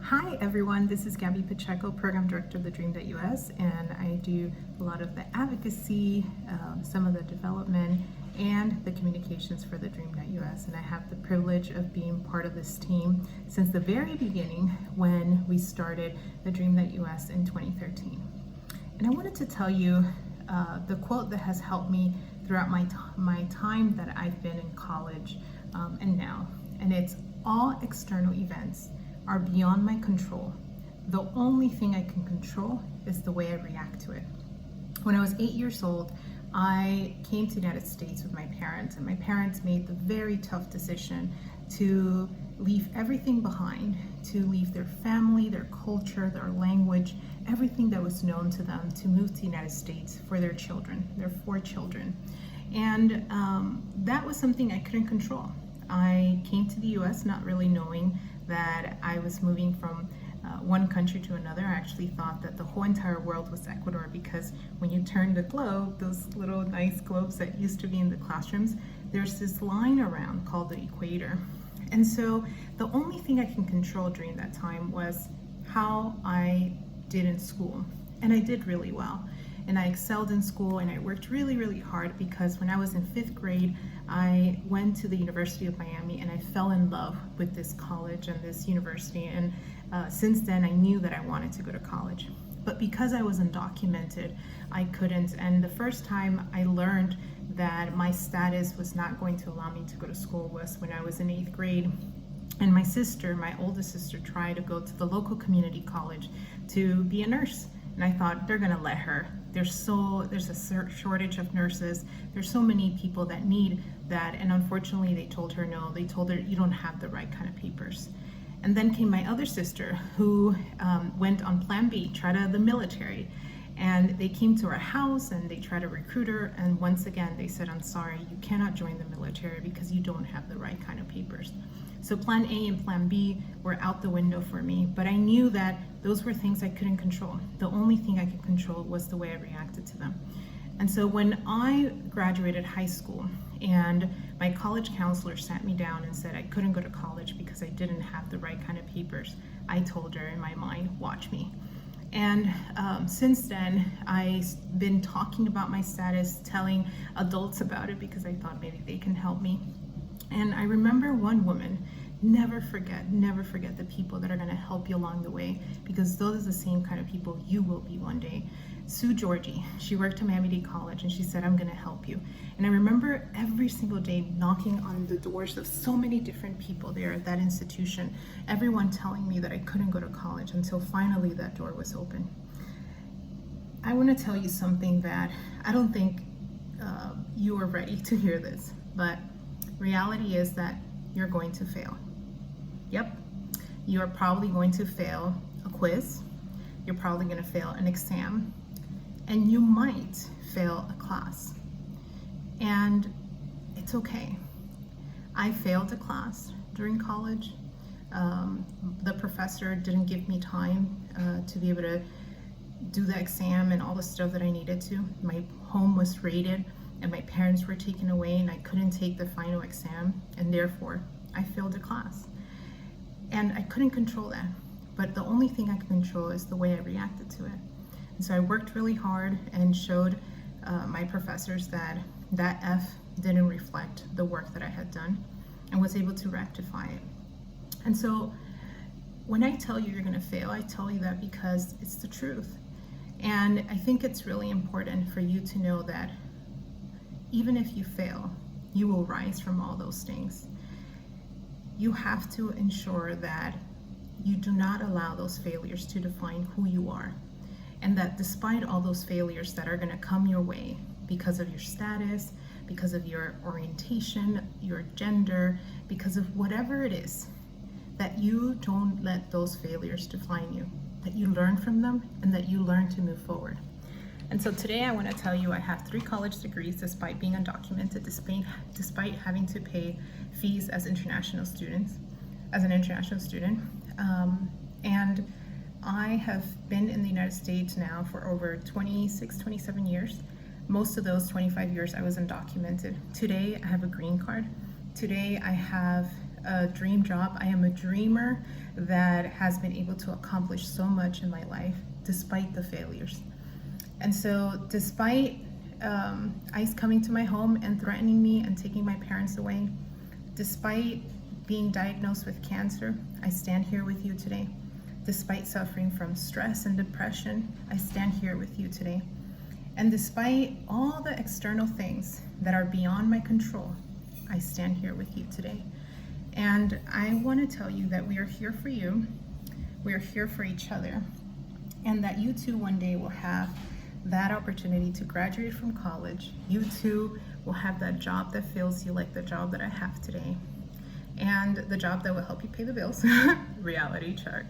Hi everyone, this is Gaby Pacheco, Program Director of TheDream.Us, and I do a lot of the advocacy, some of the development, and the communications for TheDream.Us. And I have the privilege of being part of this team since the very beginning when we started TheDream.Us in 2013. And I wanted to tell you the quote that has helped me throughout my time that I've been in college and now. And it's, all external events are beyond my control. The only thing I can control is the way I react to it. When I was 8 years old, I came to the United States with my parents, and my parents made the very tough decision to leave everything behind, to leave their family, their culture, their language, everything that was known to them, to move to the United States for their children, their 4 children. And that was something I couldn't control. I came to the US not really knowing that I was moving from one country to another. I actually thought that the whole entire world was Ecuador, because when you turn the globe, those little nice globes that used to be in the classrooms, there's this line around called the equator. And so the only thing I can control during that time was how I did in school. And I did really well. And I excelled in school, and I worked really, really hard, because when I was in 5th grade, I went to the University of Miami and I fell in love with this college and this university. And since then, I knew that I wanted to go to college. But because I was undocumented, I couldn't. And the first time I learned that my status was not going to allow me to go to school was when I was in 8th grade. And my sister, my oldest sister, tried to go to the local community college to be a nurse. And I thought, they're gonna let her. There's a shortage of nurses. There's so many people that need that. And unfortunately, they told her no. They told her, you don't have the right kind of papers. And then came my other sister, who went on Plan B, tried out the military. And they came to our house and they tried to recruit her. And once again, they said, I'm sorry, you cannot join the military because you don't have the right kind of papers. So Plan A and Plan B were out the window for me, but I knew that those were things I couldn't control. The only thing I could control was the way I reacted to them. And so when I graduated high school and my college counselor sat me down and said I couldn't go to college because I didn't have the right kind of papers, I told her in my mind, watch me. And since then, I've been talking about my status, telling adults about it because I thought maybe they can help me. And I remember one woman, never forget the people that are gonna help you along the way, because those are the same kind of people you will be one day. Sue Georgie, she worked at Miami-Dade College, and she said, I'm gonna help you. And I remember every single day knocking on the doors of so many different people there at that institution, everyone telling me that I couldn't go to college, until finally that door was open. I wanna tell you something that I don't think you are ready to hear this, but reality is that you're going to fail. Yep, you are probably going to fail a quiz, you're probably going to fail an exam, and you might fail a class. And it's okay. I failed a class during college. The professor didn't give me time to be able to do the exam and all the stuff that I needed to. My home was raided, and my parents were taken away, and I couldn't take the final exam, and therefore I failed a class. And I couldn't control that, but the only thing I could control is the way I reacted to it. And so I worked really hard and showed my professors that that F didn't reflect the work that I had done, and was able to rectify it. And so when I tell you you're gonna fail, I tell you that because it's the truth. And I think it's really important for you to know that even if you fail, you will rise from all those things. You have to ensure that you do not allow those failures to define who you are. And that despite all those failures that are gonna come your way because of your status, because of your orientation, your gender, because of whatever it is, that you don't let those failures define you, that you learn from them, and that you learn to move forward. And so today I want to tell you I have 3 college degrees despite being undocumented, despite having to pay fees as an international student. And I have been in the United States now for over 26, 27 years. Most of those 25 years I was undocumented. Today I have a green card. Today I have a dream job. I am a dreamer that has been able to accomplish so much in my life despite the failures. And so, despite ICE coming to my home and threatening me and taking my parents away, despite being diagnosed with cancer, I stand here with you today. Despite suffering from stress and depression, I stand here with you today. And despite all the external things that are beyond my control, I stand here with you today. And I want to tell you that we are here for you. We are here for each other. And that you too one day will have that opportunity to graduate from college. You too will have that job that feels you like the job that I have today. And the job that will help you pay the bills, reality check.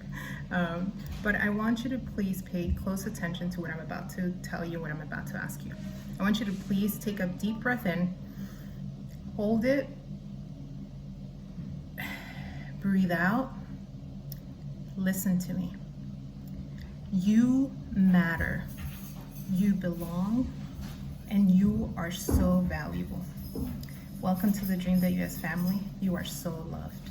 But I want you to please pay close attention to what I'm about to tell you, what I'm about to ask you. I want you to please take a deep breath in, hold it, breathe out, listen to me. You matter, you belong, and you are so valuable. Welcome to the Dream.Us family. You are so loved.